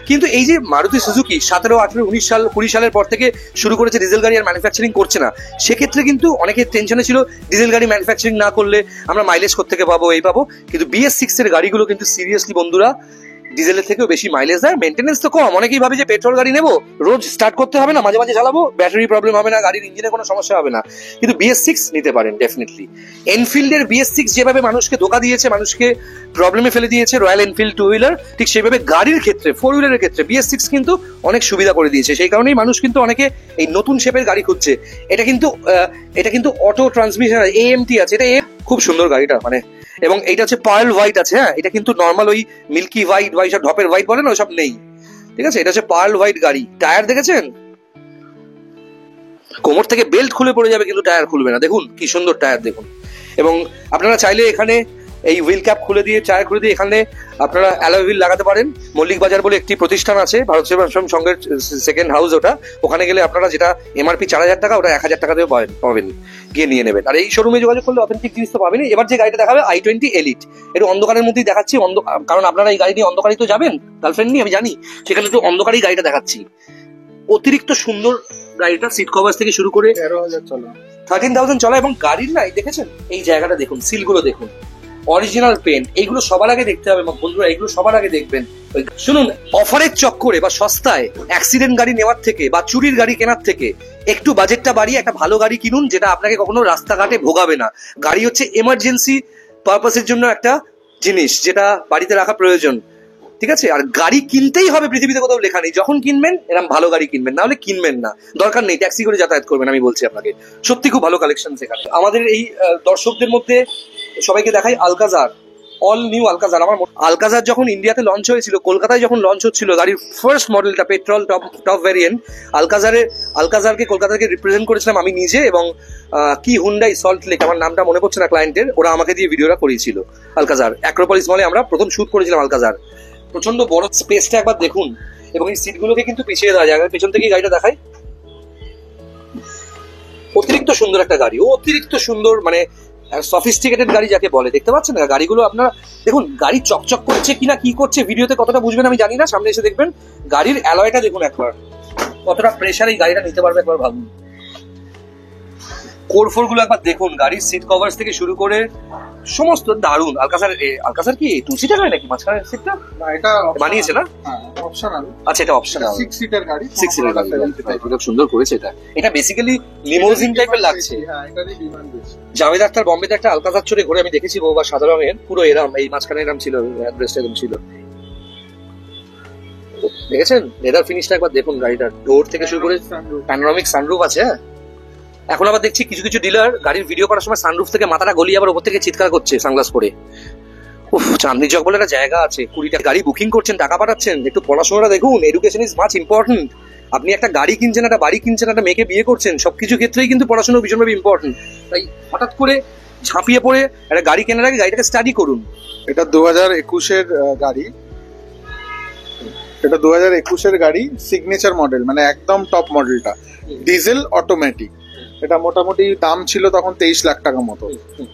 কিন্তু এই যে মারুতি সুজুকি 17, 18, 19 সাল 20 সালের পর থেকে শুরু করেছে ডিজেল গাড়ি আর ম্যানুফ্যাকচারিং করছে না, সেক্ষেত্রে কিন্তু অনেকে টেনশনে ছিল ডিজেল গাড়ি ম্যানুফ্যাকচারিং না করলে আমরা মাইলেজ কোত্থেকে পাবো, এই পাবো। কিন্তু BS6 এর গাড়িগুলো কিন্তু সিরিয়াসলি বন্ধুরা ডিজেলের থেকেও বেশি মাইলেজ দেয়, মেনটেন্যান্স তো কম। অনেকেই ভাবে যে পেট্রোল গাড়ি নেবো, রোজ স্টার্ট করতে হবে না, মাঝে মাঝে চালাবো, ব্যাটারি প্রবলেম হবে না, গাড়ির ইঞ্জিনে কোনো সমস্যা হবে না। কিন্তু BS6 নিতে পারেন ডেফিনেটলি। এনফিল্ডের BS6 যেভাবে মানুষকে ধোকা দিয়েছে, মানুষকে প্রবলেমে ফেলে দিয়েছে রয়্যাল এনফিল্ড 2 হুইলার, ঠিক সেইভাবে গাড়ির ক্ষেত্রে 4 হুইলারের ক্ষেত্রে BS6 কিন্তু অনেক সুবিধা করে দিয়েছে। সেই কারণেই মানুষ কিন্তু অনেকে এই নতুন শেপের গাড়ি খুঁজছে। এটা কিন্তু অটো ট্রান্সমিশন AMT আছে, এটা খুব সুন্দর গাড়িটা, মানে। এবং এইটা হচ্ছে পার্ল হোয়াইট আছে, হ্যাঁ, এটা কিন্তু নর্মাল ওই মিল্কি হোয়াইট বা এইসব ঢপের হোয়াইট বলে না, ওইসব নেই, ঠিক আছে। এটা হচ্ছে পার্ল হোয়াইট গাড়ি। টায়ার দেখেছেন, কোমর থেকে বেল্ট খুলে পড়ে যাবে কিন্তু টায়ার খুলবে না, দেখুন কি সুন্দর টায়ার দেখুন। এবং আপনারা চাইলে এখানে এই হুইল ক্যাপ খুলে দিয়ে টায়ার খুলে দিয়ে এখানে আপনারা অ্যালয় হুইল লাগাতে পারেন। মল্লিক বাজার বলে একটি প্রতিষ্ঠান আছে, ভারত সেবাশ্রম সংঘের সেকেন্ড হাউস, ওখানে গেলে আপনারা যেটা MRP 4000 টাকা, ওটা 1000 টাকা দিয়ে পাবেন, গিয়ে নিয়ে নেবেন। আর এই শোরুমে যোগাযোগ করলে অথেন্টিক জিনিস তো পাবেন। এবার যে গাড়িটা দেখাবে i20 Elite, একটু অন্ধকারের মধ্যেই দেখাচ্ছি, কারণ আপনারা এই গাড়ি নিয়ে অন্ধকারই তো যাবেন, গার্লফ্রেন্ড নিয়ে আমি জানি, সেখানে একটু অন্ধকারই গাড়িটা দেখাচ্ছি। অতিরিক্ত সুন্দর গাড়িটা, সিট কভার থেকে শুরু করে 13,000 চলা। এবং গাড়ির নাই দেখেছেন এই জায়গাটা দেখুন, সিলগুলো দেখুন, অরিজিনাল পেন্ট, এইগুলো সবার আগে দেখতে হবে বন্ধুরা, এইগুলো সবার আগে দেখবেন। শুনুন, অফারের চক্করে বা সস্তায় অ্যাক্সিডেন্ট গাড়ি নেওয়ার থেকে বা চুরির গাড়ি কেনার থেকে একটু বাজেটটা বাড়িয়ে একটা ভালো গাড়ি কিনুন, যেটা আপনাকে কখনো রাস্তাঘাটে ভোগাবে না। গাড়ি হচ্ছে এমার্জেন্সি পারপাসের জন্য একটা জিনিস, যেটা বাড়িতে রাখা প্রয়োজন, ঠিক আছে। আর গাড়ি কিনতেই হবে, পৃথিবীতে কোথাও লেখা নেই যখন কিনবেন এরকম ভালো গাড়ি কিনবেন, না হলে কিনবেন না, দরকার নেই ট্যাক্সি করে যাতায়াত করবেন। আমি বলছি আপনাকে, সত্যি খুব ভালো কালেকশন সেখানে। আমাদের এই দর্শকদের মধ্যে সবাইকে দেখাই আলকাজার, অল নিউ আলকাজার। আমার আলকাজার যখন ইন্ডিয়াতে লঞ্চ হয়েছিল, কলকাতায় যখন লঞ্চ হচ্ছিল গাড়ির ফার্স্ট মডেলটা, পেট্রোল টপ ভ্যারিয়েন্ট আলকাজারকে কলকাতাকে রিপ্রেজেন্ট করেছিলাম আমি নিজে, এবং কি হুন্ডাই সল্ট লেক, আমার নামটা মনে পড়ছে না ক্লায়েন্টের, ওরা আমাকে দিয়ে ভিডিওটা করিয়েছিল। আলকাজার অ্যাক্রোপলিস মলে আমরা প্রথম শুট করেছিলাম আলকাজার। প্রচন্ড বড় স্পেসটা একবার দেখুন, এবং এই সিটগুলোকে কিন্তু পিছিয়ে দেওয়া যায়। পেছন থেকে গাড়িটা দেখাই, অতিরিক্ত সুন্দর একটা গাড়ি, অতিরিক্ত সুন্দর, মানে সফিস্টিকেটেড গাড়ি যাকে বলে। দেখতে পাচ্ছেন না গাড়িগুলো, আপনারা দেখুন গাড়ি চকচক করছে কিনা, কি করছে, ভিডিওতে কতটা বুঝবেন আমি জানি না, সামনে এসে দেখবেন। গাড়ির অ্যালয়টা দেখুন একবার, কতটা প্রেসার এই গাড়িটা নিতে পারবে একবার ভাবুন। কোরফোর গুলো একবার দেখুন, গাড়ির সিট কভার থেকে শুরু করে সমস্ত দারুণ। আলকাসার কি 2 সিটার হয় নাকি মাঝখানের সিটটা? না, এটা বানিয়েছে না, অপশনাল। আচ্ছা এটা অপশনাল, 6 সিটার গাড়ি, 6 সিটার গাড়ি, খুব সুন্দর করেছে এটা। এটা বেসিক্যালি লিমোজিন টাইপের লাগছে। হ্যাঁ, এটারই ডিমান্ড বেশি। জাভেদ আখতার বম্বেতে একটা আলকাজার চড়ে ঘুরে আমি দেখেছি, বহুবার, সাদা রঙের, পুরো এরম, এই মাঝখানে এরম ছিল, অ্যাড্রেসটা এরম ছিল, দেখেছেন? লেদার ফিনিশটা একবার দেখুন গাড়িটার, ডোর থেকে শুরু করে প্যানোরামিক সানরুফ আছে। এখন আবার দেখছি কিছু কিছু ডিলার গাড়ির ভিডিও করার সময় সানরুফ থেকে মাথাটা গলিয়ে আবার ওপর থেকে চিৎকার করছে সানগ্লাস পরে। উফ, চাঁদনি চক বলে একটা জায়গা আছে, 20টা গাড়ি বুকিং করছেন, টাকা পাঠাচ্ছেন, একটু পড়াশোনাটা দেখুন। Education is much important. আপনি একটা গাড়ি কিনছেন, একটা বাড়ি কিনছেন, একটা মেয়েকে বিয়ে করছেন, সবকিছু ক্ষেত্রেই কিন্তু পড়াশোনা ভীষণভাবে ইম্পর্টেন্ট। তাই হঠাৎ করে ঝাঁপিয়ে পড়ে একটা গাড়ি কেনার আগে গাড়িটাকে স্টাডি করুন। এটা 2021-এর গাড়ি, এটা 2021-এর গাড়ি, সিগনেচার মডেল, মানে একদম টপ মডেলটা, ডিজেল অটোমেটিক। এটা মোটামুটি দাম ছিল তখন 23 লাখ টাকা মতো,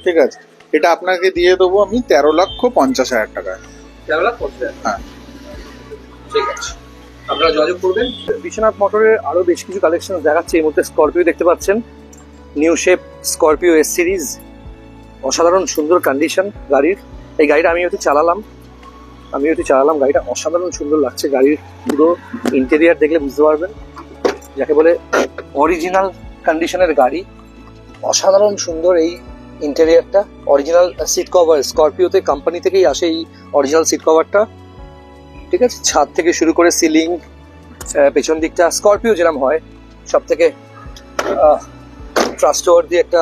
ঠিক আছে। এটা আপনাকে দিয়ে দেবো আমি 13,50,000 টাকায়। 13,50,000? হ্যাঁ, ঠিক আছে, আপনারা যোগাযোগ করবেন। বিশ্বনাথ মোটরের আরো বেশ কিছু কালেকশন দেখাচ্ছে। এই মুহূর্তে স্করপিও দেখতে পাচ্ছেন, new shape Scorpio S series, অসাধারণ সুন্দর কন্ডিশন গাড়ির। এই গাড়িটা আমি চালালাম, গাড়িটা অসাধারণ সুন্দর লাগছে। গাড়ির পুরো ইন্টেরিয়ার দেখলে বুঝতে পারবেন, যাকে বলে অরিজিনাল কন্ডিশনের গাড়ি, অসাধারণ সুন্দর এই ইন্টেরিয়ারটা। অরিজিনাল সিট কভার, স্করপিওতে কোম্পানি থেকেই আসে এই অরিজিনাল সিট কভারটা, ঠিক আছে। ছাদ থেকে শুরু করে সিলিং, পেছন দিকটা স্করপিও যেরকম হয় সব থেকে ট্রাস্টওয়ার্দি একটা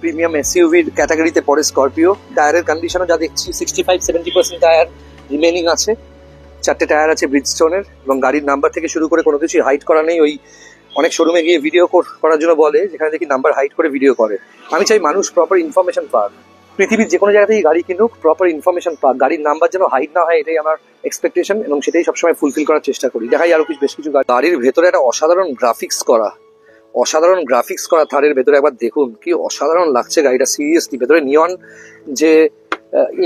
প্রিমিয়াম এসইউভির ক্যাটাগরিতে পড়ে স্করপিও। টায়ারের কন্ডিশনও যা দেখছি 65-70% টায়ার রিমেনিং আছে, 4টে টায়ার আছে ব্রিজস্টোনের, এবং গাড়ির নাম্বার থেকে শুরু করে কোনো কিছু হাইড করা নেই। ওই অনেক শোরুমে গিয়ে ভিডিও করার জন্য বলে, যেখানে দেখি নাম্বার হাইড করে ভিডিও করে। আমি চাই মানুষ প্রপার ইনফরমেশন পাক, পৃথিবীর যে কোনো জায়গা থেকে গাড়ি কিনুক, প্রপার ইনফরমেশন পাক, গাড়ির নাম্বার যেন হাইড না হয়, এটাই আমার এক্সপেকটেশন, এবং সেটাই সবসময় ফুলফিল করার চেষ্টা করি। দেখাই আরো বেশ কিছু গাড়ির ভেতরে একটা অসাধারণ গ্রাফিক্স করা থারের ভেতরে একবার দেখুন, কি অসাধারণ লাগছে গাড়িটা, সিরিয়াসলি। ভেতরে নিয়ন যে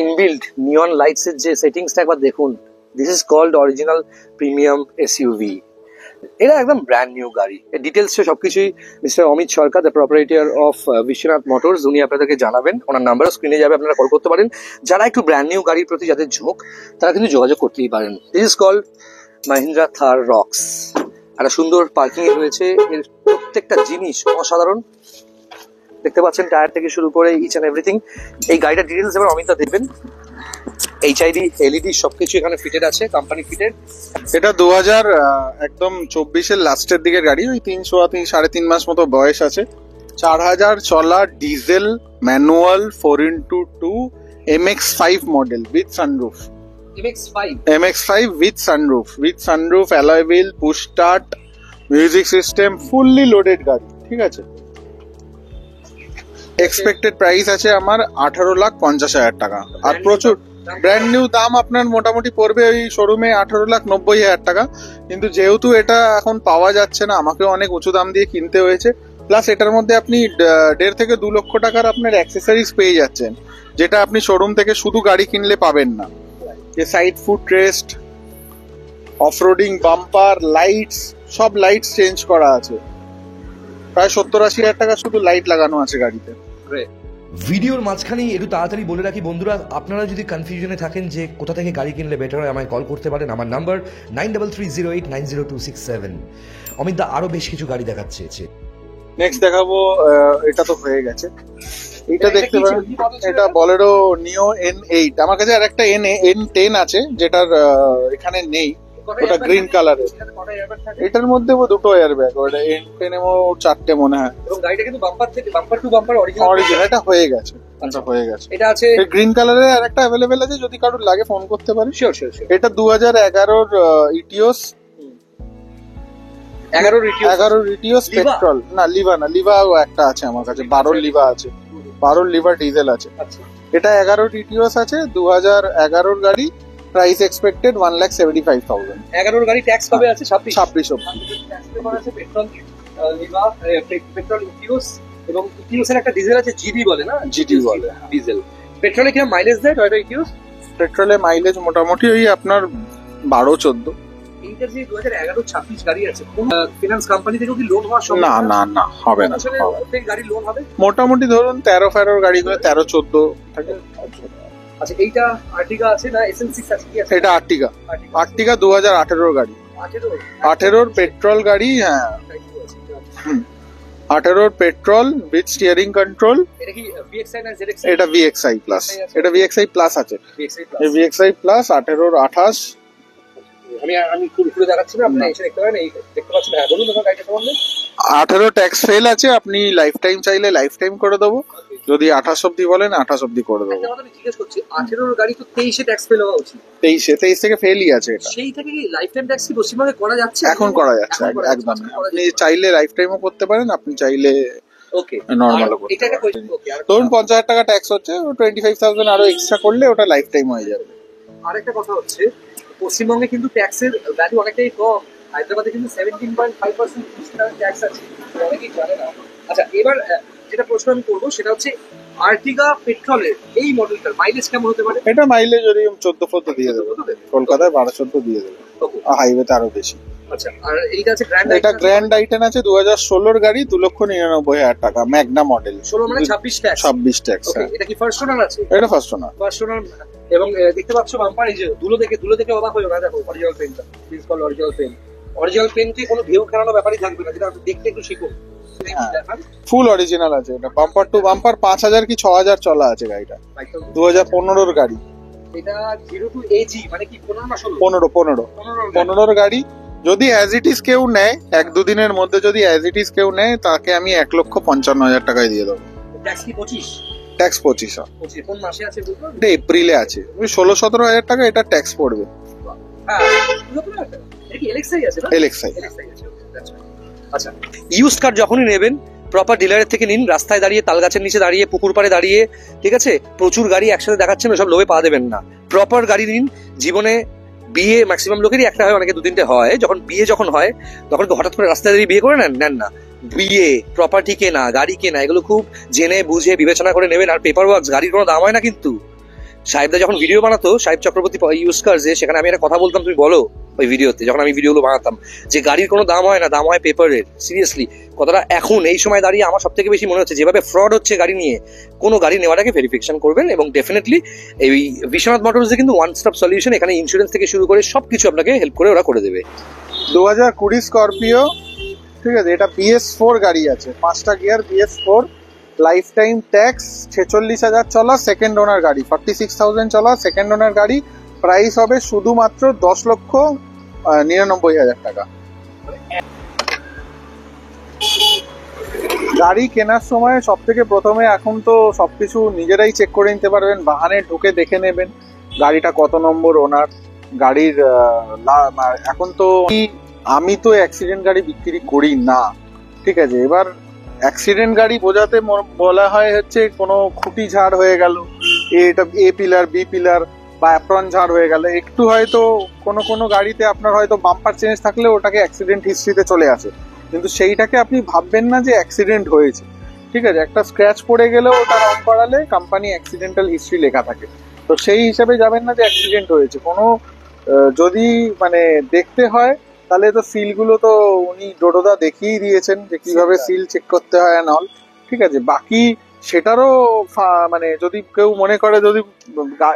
ইনবিল্ড নিয়ন লাইটস এর যে সেটিংসটা একবার দেখুন। This is called original premium SUV. এটা একদম ব্র্যান্ড নিউ গাড়ি। এর ডিটেলস সবকিছুই mister Amit Sarkar, the proprietor of Biswanath Motors, উনি আপনাদেরকে জানাবেন। ওনার নাম্বারও স্ক্রিনে যাবে, আপনারা কল করতে পারেন। যারা একটু ব্র্যান্ড নিউ গাড়ির প্রতি যাদের ঝোঁক, তারা কিন্তু যোগাযোগ করতেই পারেন। This is called Mahindra Thar Roxx. একটা সুন্দর পার্কিং এ রয়েছে, এর প্রত্যেকটা জিনিস অসাধারণ। দেখতে পাচ্ছেন টায়ার থেকে শুরু করে ইচ এন্ড এভরিথিং। এই গাড়িটার ডিটেলস এবার অমিতা দেখবেন। এইচআইডি এলইডি সবকিছু এখানে ফিটেড আছে, কোম্পানি ফিটেড। এটা 2000 একদম 24-এর লাস্টের দিকের গাড়ি, ওই 3.5 মাস মতো বয়স আছে। 4000 চলা diesel manual 4x2 MX5 model with sunroof. MX5 with sunroof, alloy wheel, push start, music system, fully loaded গাড়ি, ঠিক আছে। এক্সপেক্টেড প্রাইস আছে আমার 18,50,000 টাকা। আর প্রচুর ব্র্যান্ড নিউ দাম আপনার মোটামুটি পড়বে ওই শোরুমে 18,90,000 টাকা, কিন্তু যেহেতু এটা এখন পাওয়া যাচ্ছে না, আমাকে অনেক উঁচু দাম দিয়ে কিনতে হয়েছে। প্লাস এটার মধ্যে আপনি 1.5 থেকে 2 লক্ষ টাকার আপনার অ্যাক্সেসরিজ পেয়ে যাচ্ছেন, যেটা আপনি শোরুম থেকে শুধু গাড়ি কিনলে পাবেন না। যে side foot rest, off-roading bumper, lights, সব লাইটস চেঞ্জ করা আছে। প্রায় 70-80,000 টাকা শুধু লাইট লাগানো আছে গাড়িতে। ভিডিওর মাঝখানেই একটু তাড়াতাড়ি বলে রাখি বন্ধুরা, আপনারা যদি কনফিউশনে থাকেন যে কোথা থেকে গাড়ি কিনলে বেটার হয়, আমায় কল করতে পারেন। আমার নাম্বার 9330890267। অমিত দা আরো বেশ কিছু গাড়ি দেখাচ্ছে। নেক্সট দেখাবো, এটা তো হয়ে গেছে, এটা দেখতে পারেন। এটা বলেরো নিও N8। আমার কাছে আর একটা N10 আছে, যেটার এখানে নেই, ওটা গ্রিন কালারের। এটার মধ্যে 2টো এয়ার ব্যাগ, ওটা N10 এও 4টে মনে হয়। এবং গাড়িটা কিন্তু বাম্পার থেকে বাম্পার টু বাম্পার অরিজিনাল। এটা হয়ে গেছে, আচ্ছা হয়ে গেছে। এটা আছে গ্রিন কালারের, আর একটা অ্যাভেলেবেল আছে, যদি কারোর লাগে ফোন করতে পারে। শিওর। এটা 2011 ইটিওস, 11 ইটিওস পেট্রোল, না লিভাও একটা আছে আমার কাছে, 12 লিভা আছে, 12 লিভার ডিজেল আছে। এটা 11 ইটিওস আছে, 2011 গাড়ি। Price expected 1,75,000। 11 গাড়ি ট্যাক্স কবে আছে? 26 অবধি। পেট্রোল লিভা, পেট্রোল ইটিওস, এবং ইটিওসের একটা ডিজেল আছে, জিডি বলে না? জিডি বলে ডিজেল। পেট্রোলে কিরকম মাইলেজ দেয় টয়োটা ইটিওস? পেট্রোলে মাইলেজ মোটামুটি ওই আপনার 12-14। এইটার যে 2011-26 গাড়ি আছে, কোন ফিনান্স কোম্পানি থেকে কি লোন হওয়ার সম্ভাবনা? না হবে না। প্রত্যেক গাড়ি লোন হবে মোটামুটি ধরুন 13-14 গাড়িগুলো 13-14 থাকে। আচ্ছা, এইটা আর্টিগা আছে না SN6 আছে? কি আছে এটা আর্টিগা 2018 গাড়ি, 18 পেট্রোল গাড়ি। হ্যাঁ, 18 পেট্রোল উইথ স্টিয়ারিং কন্ট্রোল। এটা কি VXI না ZXI? এটা VXI প্লাস, এটা VXI প্লাস আছে। VXI plus 18-28। আমি ঘুরে দেখাচ্ছি না, আপনি এসে দেখতে পারেন। এই দেখতে পাচ্ছেন। হ্যাঁ, বলুন তোমার গাড়িটা সম্বন্ধে। 18 ট্যাক্স ফেল আছে, আপনি লাইফ টাইম চাইলে লাইফ টাইম করে দেবো, যদি 28 অব্দি বলেন 28 অব্দি করে দেবো। আমি জিজ্ঞেস করছি, 18 গাড়ি তো 23-এ ট্যাক্স ফেল হওয়া উচিত। 23 থেকে ফেলই আছে এটা। সেই থেকে কি লাইফ টাইম ট্যাক্স কি পশ্চিমবঙ্গে করা যাচ্ছে? এখন করা যাচ্ছে, একদম। আপনি চাইলে লাইফ টাইমও করতে পারেন, আপনি চাইলে ওকে নরমালও করতে পারেন। ধরুন 50,000 টাকা ট্যাক্স হচ্ছে, 25,000 আরো এক্সট্রা করলে ওটা লাইফ টাইম হয়ে যাবে। আরেকটা কথা হচ্ছে, পশ্চিমবঙ্গে কিন্তু ট্যাক্সের ভ্যালু অনেকটাই কম। হায়দ্রাবাদে কিন্তু 17.5% ট্যাক্স আছে, অনেকেই জানে না। আচ্ছা, এবার যেটা প্রশ্ন আমি করবো সেটা হচ্ছে, আর্টিগা পেট্রোলের এই মডেলটার মাইলেজ কেমন হতে পারে? এটা মাইলেজ যদি 14-15 দিয়ে দেবে, কলকাতায় 12-14 দিয়ে দেবে, হাইওয়েতে আরো বেশি। আচ্ছা, আর এইটা আছে গ্র্যান্ড, এটা গ্র্যান্ড আইটেন আছে 2016 গাড়ি, 2,99,000 টাকা, ম্যাগনা মডেল। 16 মানে 26 ট্যাক্স। এটা কি ফার্স্ট ওনার আছে? এটা ফার্স্ট ওনার। এবং দেখতে পাচ্ছ বাম্পার, এই যে ধুলো দেখে অবাক হয়ে না। দেখো অরিজিনাল পেনটা, প্লিজ কল অরিজিনাল পেনটি কোনো ভিউ খেলানো ব্যাপারই থাকবে না, যেটা আপনি দেখতে একটু শিখুন। ফুল অরিজিনাল আছে এটা, বাম্পার টু বাম্পার। 5,000 কি 6,000 চলা আছে গাড়িটা, 2015 গাড়ি। এটা 0 to AG মানে কি 15 না 16? 15 গাড়ি। যদি অ্যাজ ইট ইজ কেউ নেয়, 1-2 দিনের মধ্যে যদি অ্যাজ ইট ইজ কেউ নেয়, তাকে আমি 1,55,000 টাকায় দিয়ে দেবো। ট্যাক্স কি 25? ট্যাক্স 25। কোন মাসে আছে? এটা এপ্রিলে আছে, 16-17 হাজার টাকা এটা ট্যাক্স পড়বে। আচ্ছা, ইউজ কার যখনই নেবেন প্রপার ডিলারের থেকে নিন। রাস্তায় দাঁড়িয়ে, তাল গাছের নিচে দাঁড়িয়ে, পুকুর পাড়ে দাঁড়িয়ে, ঠিক আছে, প্রচুর গাড়ি একসাথে দেখাচ্ছেন, সব লোভে পা দেবেন না। প্রপার গাড়ি নিন। জীবনে বিয়ে ম্যাক্সিমাম লোকেরই একটা হয়, অনেকে 2-3টে হয়। যখন বিয়ে যখন হয় তখন কি হঠাৎ করে রাস্তায় দাঁড়িয়ে বিয়ে করে নেন না। বিয়ে, প্রপার্টি কেনা, গাড়ি কেনা, এগুলো খুব জেনে বুঝে বিবেচনা করে নেবেন। আর পেপার ওয়ার্কস, গাড়ির কোনো দাম হয় না কিন্তু। সাহেবদা যখন ভিডিও বানাতো, সাহেব চক্রবর্তী ইউজ কার্সে, সেখানে আমি একটা কথা বলতাম, তুমি বলো ওই ভিডিওতে, যখন আমি ভিডিওগুলো বানাতাম, যে গাড়ির কোনো দাম হয় না, দাম হয় পেপারের। সিরিয়াসলি কথাটা এখন এই সময় দাঁড়িয়ে আমার সব থেকে বেশি মনে হচ্ছে, যেভাবে ফ্রড হচ্ছে গাড়ি নিয়ে, কোনো গাড়ি নেওয়াটাকে ভেরিফিকেশন করবেন। এবং ডেফিনেটলি এই বিশ্বনাথ মোটরসে কিন্তু ওয়ান স্টপ সলিউশন, এখানে ইন্স্যুরেন্স থেকে শুরু করে সবকিছু আপনাকে হেল্প করে ওরা করে দেবে। 2020 স্করপিও, ঠিক আছে, এটা BS4 গাড়ি আছে, 5টা gear, BS4, life time tax, 46,000 চলা, সেকেন্ড ওনার গাড়ি, 46,000 চলা, সেকেন্ড ওনার গাড়ি। প্রাইস হবে শুধুমাত্র 10,99,000 টাকা। গাড়ি কেনার সময় সব থেকে প্রথমে, এখন তো সবকিছু নিজেরাই চেক করে নিতে পারবেন, বাহানে ঢুকে দেখে নেবেন গাড়িটা কত নম্বর ওনার, গাড়ির এখন তো আমি তো অ্যাক্সিডেন্ট গাড়ি বিক্রি করি না, ঠিক আছে। এবার অ্যাক্সিডেন্ট গাড়ি বোঝাতে বলা হয় হচ্ছে কোনো খুঁটি ঝাড় হয়ে গেল, এটা A পিলার, B পিলার বা অ্যাপ্রন ঝাড় হয়ে গেল, একটু হয়তো কোনো গাড়িতে আপনার হয়তো বাম্পার চেঞ্জ থাকলে ওটাকে অ্যাক্সিডেন্ট হিস্ট্রিতে চলে আসে, কিন্তু সেইটাকে আপনি ভাববেন না যে অ্যাক্সিডেন্ট হয়েছে, ঠিক আছে। একটা স্ক্র্যাচ পড়ে গেলেও ওটা রং করালে কোম্পানি অ্যাক্সিডেন্টাল হিস্ট্রি লেখা থাকে, তো সেই হিসাবে যাবেন না যে অ্যাক্সিডেন্ট হয়েছে। কোনো যদি মানে দেখতে হয় তাহলে তো সিলগুলো তো উনি ডোডোদা দেখিয়েই দিয়েছেন যে কিভাবে সিল চেক করতে হয় অল, ঠিক আছে। বাকি সেটারও মানে যদি কেউ মনে করে, যদি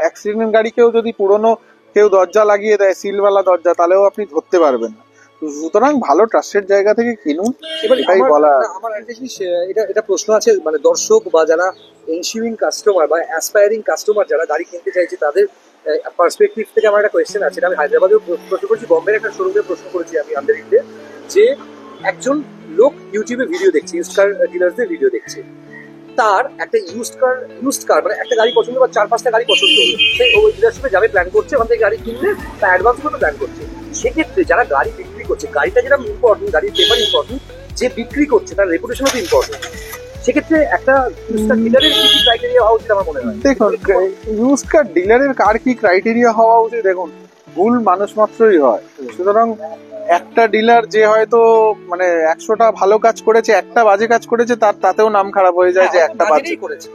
অ্যাক্সিডেন্ট গাড়িকেও যদি পুরনো কেউ দরজা লাগিয়ে দেয়, সিলওয়ালা দরজা, তাহলেও আপনি ধরতে পারবেন না। সুতরাং ভালো ট্রাস্টেড জায়গা থেকে কিনুন, এটাই বলা। আমার একটা জিনিস, এটা প্রশ্ন আছে, মানে দর্শক বা যারা এনসিউইং কাস্টমার বা অ্যাসপায়ারিং কাস্টমার যারা গাড়ি কিনতে চাইছে, তাদের পার্সপেক্টিভ থেকে আমার একটা কোয়েশ্চেন আছে। আমি হায়দ্রাবাদেও প্রশ্ন করেছি, বম্বের একটা শোরুমে প্রশ্ন করেছি আমি আন্ডারিতে, যে একজন লোক ইউটিউবে ভিডিও দেখছে, ইউজ কার ডিলারদের ভিডিও দেখছে, তার একটা ইউজ কার মানে একটা গাড়ি পছন্দ বা 4-5টা গাড়ি পছন্দ হলো, সে ওই ডিলারশিপে যাবে, প্ল্যান করছে, ওখান থেকে গাড়ি কিনলে তা অ্যাডভান্স মতো প্ল্যান করছে। সেক্ষেত্রে যারা গাড়ি বিক্রি করছে, গাড়িটা যেটা ইম্পর্টেন্ট, গাড়ির পেপার ইম্পর্টেন্ট, যে বিক্রি করছে তার রেপুটেশনও তো ইম্পর্টেন্ট। সেক্ষেত্রে একটা ডিলারের কি কি ক্রাইটেরিয়া হওয়া উচিত আমার মনে হয়? দেখুন, ইউজ কার ডিলারের কার কি ক্রাইটেরিয়া হওয়া উচিত, দেখুন ভুল মানুষ মাত্রই হয়। সুতরাং একটা ডিলার যে হয়তো মানে 100টা ভালো কাজ করেছে, একটা বাজে কাজ করেছে, তাতেও নাম খারাপ হয়ে যায় যে একটা বাজে করেছে।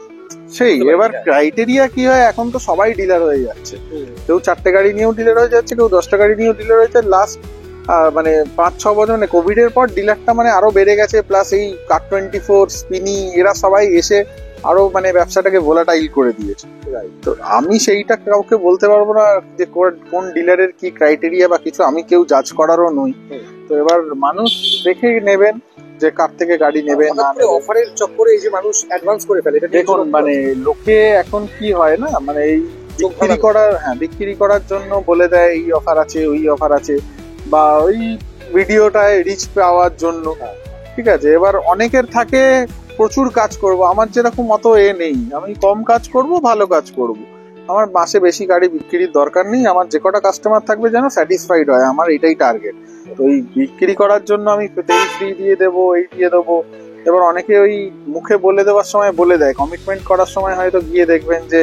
সেই এবার ক্রাইটেরিয়া কি হয়, এখন তো সবাই ডিলার হয়ে যাচ্ছে, কেউ 4টে গাড়ি নিয়েও ডিলার হয়ে যাচ্ছে, কেউ 10টা গাড়ি নিয়েও ডিলার হয়েছে। লাস্ট মানে 5-6 বছর, মানে কোভিড এর পর ডিলারটা মানে আরো বেড়ে গেছে, প্লাস এই কার24, স্পিনি, এরা সবাই এসে আরো মানে ব্যবসাটাকে ভোলাটাইল করে দিয়েছে। তো আমি সেইটা কাউকে বলতে পারবো না যে কোন ডিলারের কি ক্রাইটেরিয়া বা কিছু, আমি কেউ জাজ করারও নই। তো এবার মানুষ দেখে নেবেন যে কার থেকে গাড়ি নেবে না নেবে। অফারের চক্করে এই যে মানুষ অ্যাডভান্স করে ফেলে, দেখুন মানে লোকে এখন কি হয় না, মানে এই বিক্রি করার জন্য বলে দেয় এই অফার আছে, ওই অফার আছে, বা ওই ভিডিওটায় রিচ পাওয়ার জন্য, ঠিক আছে। এবার অনেকের থাকে প্রচুর কাজ করব, আমার যেরকম অত নেই, আমি কম কাজ করব, ভালো কাজ করব, আমার মাসে বেশি গাড়ি বিক্রির দরকার নেই, আমার যে কটা কাস্টমার থাকবে যেন স্যাটিসফাইড হয়, আমার এটাই টার্গেট। তো ওই বিক্রি করার জন্য আমি তেল ফ্রি দিয়ে দেবো, এই দিয়ে দেবো। এবার অনেকে ওই মুখে বলে দেওয়ার সময় বলে দেয়, কমিটমেন্ট করার সময় হয়তো গিয়ে দেখবেন যে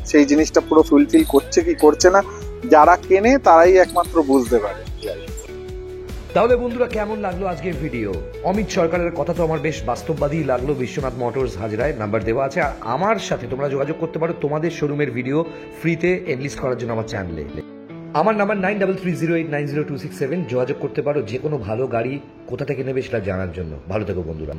সেই জিনিসটা পুরো ফুলফিল করছে কি করছে না, যারা কেনে তারাই একমাত্র বুঝতে পারে। তাহলে বন্ধুরা, কেমন লাগলো আজকের ভিডিও? অমিত সরকারের কথা তো আমার বেশ বাস্তববাদী লাগলো। বিশ্বনাথ মোটরস হাজরায় নাম্বার দেওয়া আছে, আর আমার সাথে তোমরা যোগাযোগ করতে পারো তোমাদের শোরুমের ভিডিও ফ্রিতে এনলিস্ট করার জন্য আমার চ্যানেলে। আমার নাম্বার 9330890267, যোগাযোগ করতে পারো যে কোনো ভালো গাড়ি কোথা থেকে নেবে সেটা জানার জন্য। ভালো থেকো বন্ধুরা।